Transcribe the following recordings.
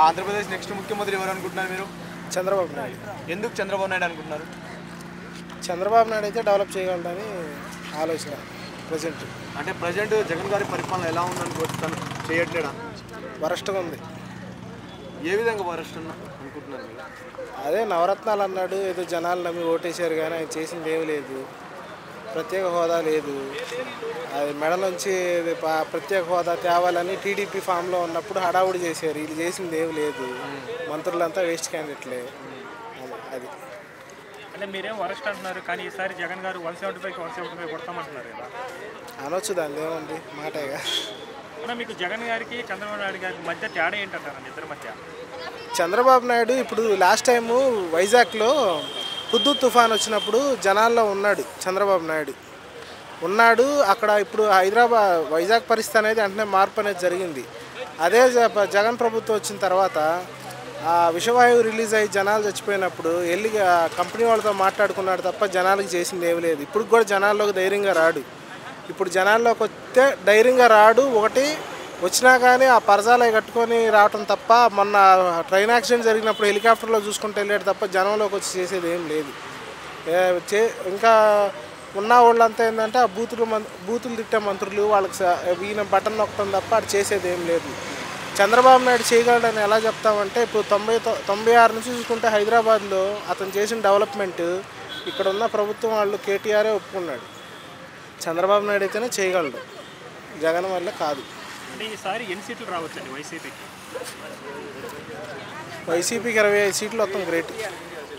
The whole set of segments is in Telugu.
ఆంధ్రప్రదేశ్ నెక్స్ట్ ముఖ్యమంత్రి ఎవరు అనుకుంటున్నారు మీరు? చంద్రబాబు నాయుడు. ఎందుకు చంద్రబాబు నాయుడు అనుకుంటున్నారు? చంద్రబాబు నాయుడు అయితే డెవలప్ చేయగలడని ఆలోచన ప్రజెంట్. అంటే ప్రజెంట్ జగన్ గారి పరిపాలన ఎలా ఉందనుకుంటున్నాను, చేయట్లేడా? వరస్ట్గా ఉంది. ఏ విధంగా వరస్ట్ అనుకుంటున్నారు మీరు? అదే నవరత్నాలు అన్నాడు, ఏదో జనాలు నమ్మి ఓటేశారు కానీ ఆయన చేసింది ఏమీ లేదు. ప్రత్యేక హోదా లేదు. అది మెడ నుంచి ప్రత్యేక హోదా తేవాలని టీడీపీ ఫామ్లో ఉన్నప్పుడు హడావుడి చేశారు. వీళ్ళు చేసింది ఏమి లేదు. మంత్రులంతా వేస్ట్ క్యాండిడేట్లే. అది అంటే మీరేం వరస్ట్ అంటున్నారు, కానీ ఈసారి జగన్ గారు 175కి 175 కొడతామంటున్నారు కదా, అనొచ్చు. దాని ఏముంది, మాటేగా. అంటే మీకు జగన్ గారికి చంద్రబాబు నాయుడు గారికి మధ్య తేడా ఏంటంటారండి ఇద్దరి మధ్య? చంద్రబాబు నాయుడు ఇప్పుడు లాస్ట్ టైము వైజాగ్లో హుద్దూద్ తుఫాన్ వచ్చినప్పుడు జనాల్లో ఉన్నాడు. చంద్రబాబు నాయుడు ఉన్నాడు అక్కడ. ఇప్పుడు వైజాగ్ పరిస్థితి అనేది వెంటనే మార్పు అనేది జరిగింది. అదే జగన్ ప్రభుత్వం వచ్చిన తర్వాత ఆ విషవాయువు రిలీజ్ అయ్యి జనాలు చచ్చిపోయినప్పుడు వెళ్ళి కంపెనీ వాళ్ళతో మాట్లాడుకున్నాడు తప్ప జనాలకు చేసింది ఏమీ లేదు. ఇప్పుడు కూడా జనాల్లోకి ధైర్యంగా రాడు. ఇప్పుడు జనాల్లోకి వస్తే ధైర్యంగా రాడు. ఒకటి వచ్చినా కానీ ఆ పరజాలు కట్టుకొని రావటం తప్ప, మొన్న ట్రైన్ యాక్సిడెంట్ జరిగినప్పుడు హెలికాప్టర్లో చూసుకుంటూ వెళ్ళాడు తప్ప జనంలోకి వచ్చి చేసేది ఏం లేదు. ఇంకా ఉన్న వాళ్ళంతా ఏంటంటే ఆ బూతులు తిట్టే మంత్రులు వాళ్ళకి ఈయన బటన్ నొక్కడం తప్ప అది చేసేది ఏం లేదు. చంద్రబాబు నాయుడు చేయగలడని ఎలా చెప్తామంటే, ఇప్పుడు 96 నుంచి చూసుకుంటే హైదరాబాద్లో అతను చేసిన డెవలప్మెంట్ ఇక్కడ ఉన్న ప్రభుత్వం వాళ్ళు కేటీఆరే ఒప్పుకున్నాడు. చంద్రబాబు నాయుడు అయితేనే చేయగలడు, జగన్ వల్ల కాదు. అంటే ఈసారి ఎన్ని సీట్లు రావచ్చండి వైసీపీకి? వైసీపీకి 25 సీట్లు వస్తాం. గ్రేట్.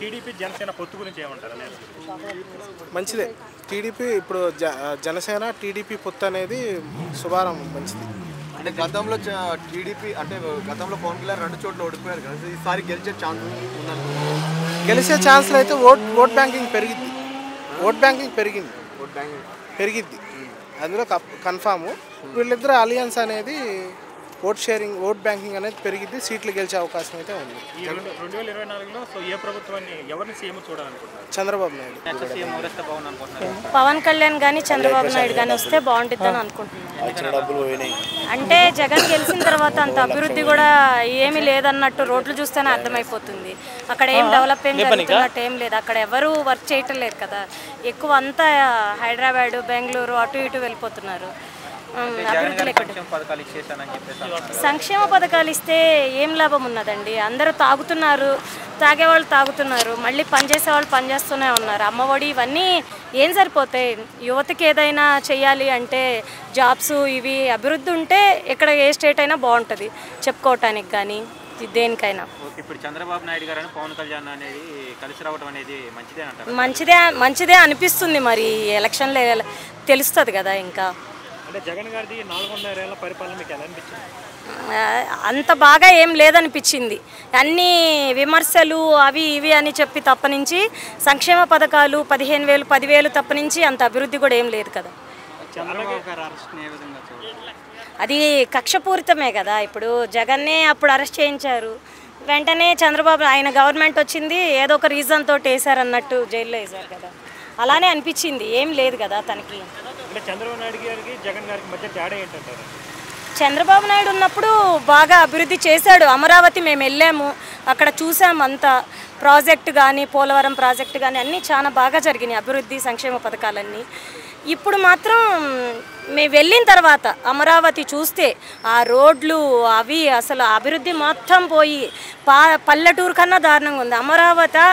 టీడీపీ జనసేన పొత్తు గురించి ఏమంటారు? మంచిదే. టీడీపీ ఇప్పుడు జనసేన టీడీపీ పొత్తు అనేది శుభారంభం, మంచిది. అంటే గతంలో టీడీపీ అంటే గతంలో పవన్ కళ్యాణ్ 2 చోట్ల ఓడిపోయారు కదా, ఈసారి గెలిచే ఛాన్స్ ఉందనుకుంటున్నారు? గెలిచే ఛాన్స్లు అయితే ఓట్ బ్యాంకింగ్ పెరిగిద్ది. ఓట్ బ్యాంకింగ్ పెరిగిద్ది అందులో కన్ఫాము. వీళ్ళిద్దరు అలియన్స్ అనేది ఓట్ బ్యాంకింగ్ అనేది పెరిగిద్ది. సీట్లు గెలిచే అవకాశం అయితే ఉంది. 2024లో ఏ ప్రభుత్వాన్ని ఎవరిని సీఎం చూడాలనుకుంటున్నారు? చంద్రబాబు నాయుడు. పవన్ కళ్యాణ్ కానీ చంద్రబాబు నాయుడు కానీ వస్తే బాగుంటుందని అనుకుంటున్నాను. అంటే జగన్ గెలిచిన తర్వాత అంత అభివృద్ధి కూడా ఏమీ లేదన్నట్టు రోడ్లు చూస్తేనే అర్థమైపోతుంది. అక్కడ ఏం డెవలప్ జరుగుతున్నట్టు ఏం లేదు. అక్కడ ఎవరు వర్క్ చేయటం లేదు కదా. ఎక్కువ అంతా హైదరాబాద్, బెంగళూరు అటు ఇటు వెళ్ళిపోతున్నారు. సంక్షేమ పథకాలు ఇస్తే ఏం లాభం ఉన్నదండి? అందరూ తాగుతున్నారు, తాగేవాళ్ళు తాగుతున్నారు, మళ్ళీ పనిచేసే వాళ్ళు పనిచేస్తూనే ఉన్నారు. అమ్మఒడి ఇవన్నీ ఏం సరిపోతాయి? యువతకి ఏదైనా చెయ్యాలి అంటే జాబ్స్ ఇవి అభివృద్ధి ఉంటే ఇక్కడ ఏ స్టేట్ అయినా బాగుంటుంది చెప్పుకోవటానికి కానీ దేనికైనా. ఇప్పుడు చంద్రబాబు నాయుడు గారు పవన్ కళ్యాణ్ అనేది కలిసి రావడం అనేది మంచిదే అనిపిస్తుంది. మరి ఎలక్షన్లో తెలుస్తుంది కదా. ఇంకా అంటే జగన్ గారిది 4.5 ఏళ్ల పరిపాలన మీకు ఎలా అనిపించింది? అంత బాగా ఏం లేదనిపించింది. అన్ని విమర్శలు అవి ఇవి అని చెప్పి తప్పనించి సంక్షేమ పథకాలు 15,000 10,000 తప్పనించి అంత అభివృద్ధి కూడా ఏం లేదు కదా. అది కక్షపూరితమే కదా. ఇప్పుడు జగన్నే అప్పుడు అరెస్ట్ చేయించారు, వెంటనే చంద్రబాబు ఆయన గవర్నమెంట్ వచ్చింది ఏదో ఒక రీజన్ తోటి వేశారన్నట్టు జైల్లో వేశారు కదా. అలానే అనిపించింది, ఏం లేదు కదా తనకి. అంటే చంద్రబాబు నాయుడు గారికి జగన్ గారికి మధ్య తేడా ఏంటంటారు? చంద్రబాబు నాయుడు ఉన్నప్పుడు బాగా అభివృద్ధి చేశాడు. అమరావతి మేము వెళ్ళాము, అక్కడ చూసాము. అంతా ప్రాజెక్టు కానీ పోలవరం ప్రాజెక్టు కానీ అన్నీ చాలా బాగా జరిగినాయి అభివృద్ధి సంక్షేమ పథకాలన్నీ. ఇప్పుడు మాత్రం మేము వెళ్ళిన తర్వాత అమరావతి చూస్తే ఆ రోడ్లు అవి అసలు అభివృద్ధి మొత్తం పోయి పల్లెటూరు కన్నా దారుణంగా ఉంది. అమరావతి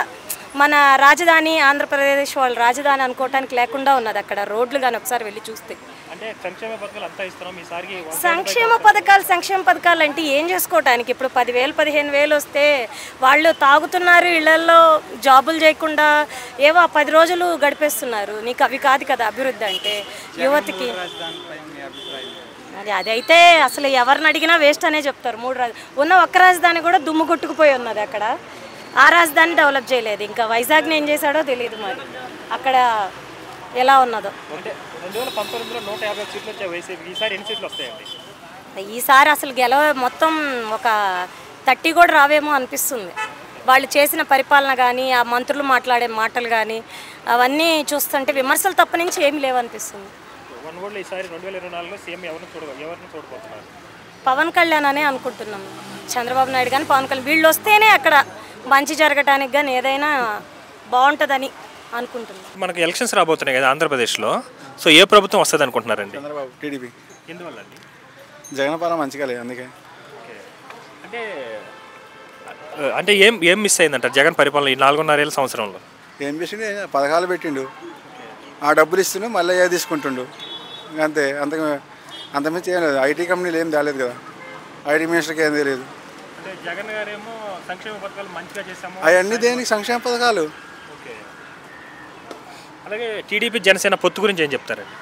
మన రాజధాని, ఆంధ్రప్రదేశ్ వాళ్ళ రాజధాని అనుకోవటానికి లేకుండా ఉన్నది అక్కడ రోడ్లు కానీ ఒకసారి వెళ్ళి చూస్తే. అంటే సంక్షేమ పథకాలు అంటే ఏం చేసుకోవటానికి? ఇప్పుడు 10,000 15,000 వస్తే వాళ్ళు తాగుతున్నారు, ఇళ్లలో జాబులు చేయకుండా ఏవో 10 రోజులు గడిపేస్తున్నారు. నీకు అవి కాదు కదా అభివృద్ధి అంటే యువతకి. అదైతే అసలు ఎవరిని అడిగినా వేస్ట్ అనే చెప్తారు. ఉన్న ఒక్క రాజధాని కూడా దుమ్ము కొట్టుకుపోయి ఉన్నది అక్కడ. ఆ రాజధాని డెవలప్ చేయలేదు. ఇంకా వైజాగ్ని ఏం చేశాడో తెలియదు మరి అక్కడ ఎలా ఉన్నదో. ఈసారి అసలు మొత్తం ఒక 30 కూడా రావేమో అనిపిస్తుంది. వాళ్ళు చేసిన పరిపాలన కానీ ఆ మంత్రులు మాట్లాడే మాటలు కానీ అవన్నీ చూస్తుంటే విమర్శలు తప్ప నుంచి ఏమి లేవనిపిస్తుంది. ఈసారి 2024లో సీఎం ఎవరిని చూడబోతున్నారు? పవన్ కళ్యాణ్ అనే అనుకుంటున్నాము. చంద్రబాబు నాయుడు కానీ పవన్ కళ్యాణ్ వీళ్ళు వస్తేనే అక్కడ మంచి జరగటానికి కానీ ఏదైనా బాగుంటుందని అనుకుంటున్నాను. మనకి ఎలక్షన్స్ రాబోతున్నాయి కదా ఆంధ్రప్రదేశ్లో, సో ఏ ప్రభుత్వం వస్తుంది అనుకుంటున్నారండి? చంద్రబాబు టీడీపీ. ఎందువల్ల అండి? జగన్ పాలన మంచిగా లేదు అందుకే. అంటే అంటే ఏం మిస్ అయిందంటారు జగన్ పరిపాలన ఈ 4.5 సంవత్సరంలో? ఏం చేసిండు, పథకాలు పెట్టిండు, ఆ డబ్బులు ఇస్తుండు, మళ్ళీ ఏ తీసుకుంటుండు అంతే. అంతమించి ఏం లేదు. ఐటీ కంపెనీలు ఏం తేలేదు కదా, ఐటీ మినిస్టర్కి ఏం తెలియదు. అంటే జగన్ గారేమో సంక్షేమ పథకాలు మంచిగా చేశాము, అవన్నీ దేనికి సంక్షేమ పథకాలు. ఓకే. అలాగే టీడీపీ జనసేన పొత్తు గురించి ఏం చెప్తారండి?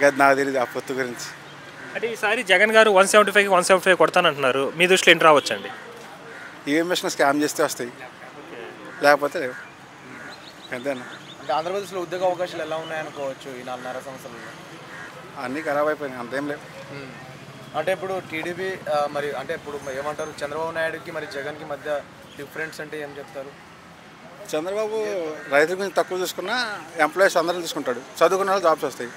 కదా నాకు తెలియదు ఆ పొత్తు గురించి. అంటే ఈసారి జగన్ గారు 175కి 175 కొడతానంటున్నారు, మీ దృష్టిలో ఏంటి రావచ్చండి? ఏం మిషన్ స్కామ్ చేస్తే వస్తాయి, లేకపోతే లేవు అంతేనా. అంటే ఆంధ్రప్రదేశ్లో ఉద్యోగ అవకాశాలు ఎలా ఉన్నాయనుకోవచ్చు ఈ 4.5 సంవత్సరాల్లో? అన్నీ ఖరాబ్ అయిపోయినాయి, అంతేం లేవు. అంటే ఇప్పుడు టీడీపీ మరి అంటే ఇప్పుడు ఏమంటారు, చంద్రబాబు నాయుడుకి మరి జగన్కి మధ్య డిఫరెన్స్ అంటే ఏం చెప్తారు? చంద్రబాబు రైతుల గురించి తక్కువ చూసుకున్నా ఎంప్లాయీస్ అందరం తీసుకుంటాడు, చదువుకున్న వాళ్ళు జాబ్స్ వస్తాయి.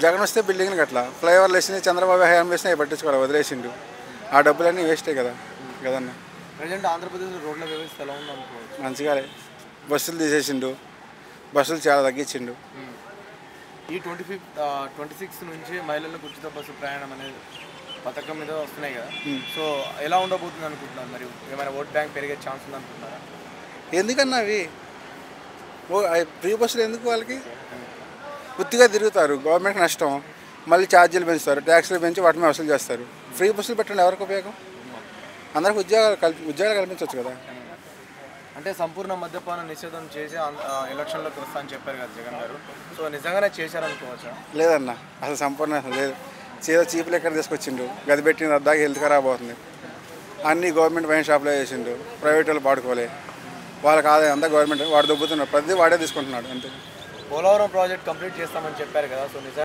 జగన్ వస్తే బిల్డింగ్లు అట్లా ఫ్లైఓవర్లు వేసినాయి, చంద్రబాబు హయాం వేసినా పట్టించుకోవాలి, వదిలేసిండు. ఆ డబ్బులన్నీ వేస్టే కదన్న. ప్రజెంట్ ఆంధ్రప్రదేశ్లో రోడ్ల వ్యవస్థ ఎలా ఉందనుకోవచ్చు? మంచిగా బస్సులు తీసేసిండు, బస్సులు చాలా తగ్గించిండు. ఈ 26 నుంచి మహిళలకు ఉచిత బస్సు ప్రయాణం అనేది పథకం మీద వస్తున్నాయి కదా, సో ఎలా ఉండబోతుంది అనుకుంటున్నారు? మరి ఏమైనా ఓట్ బ్యాంక్ పెరిగే ఛాన్స్ ఉంది అనుకుంటున్నారా? ఎందుకన్నా అవి ఫ్రీ బస్సులు ఎందుకు? వాళ్ళకి గుర్తిగా తిరుగుతారు, గవర్నమెంట్ నష్టం. మళ్ళీ ఛార్జీలు పెంచుతారు, ట్యాక్స్లు పెంచి వాటి మీద వసూలు చేస్తారు. ఫ్రీ బస్సులు పెట్టండి, ఎవరికి ఉపయోగం? అందరికి ఉద్యోగాలు కల్పించవచ్చు కదా. అంటే సంపూర్ణ మద్యపాన నిషేధం చేసి ఎలక్షన్లోకి వస్తా అని చెప్పారు కదా జగన్ గారు, సో నిజంగానే చేశారనుకోవచ్చా? లేదన్న, అసలు సంపూర్ణ లేదు. ఏదో చీపులు ఎక్కడ తీసుకొచ్చిండు, గది పెట్టిన అద్దాకి హెల్త్ ఖరాబ్ అవుతుంది. అన్నీ గవర్నమెంట్ వైన్ షాప్లో చేసిండు, ప్రైవేట్ వాళ్ళు పాడుకోలే. వాళ్ళకి ఆదాయం అంతా గవర్నమెంట్, వాడు దొబ్బుతున్నాడు, ప్రతిదీ వాడే తీసుకుంటున్నాడు అంతే. పోలవరం ప్రాజెక్ట్ కంప్లీట్ చేస్తామని చెప్పారు కదా, సో నిజంగా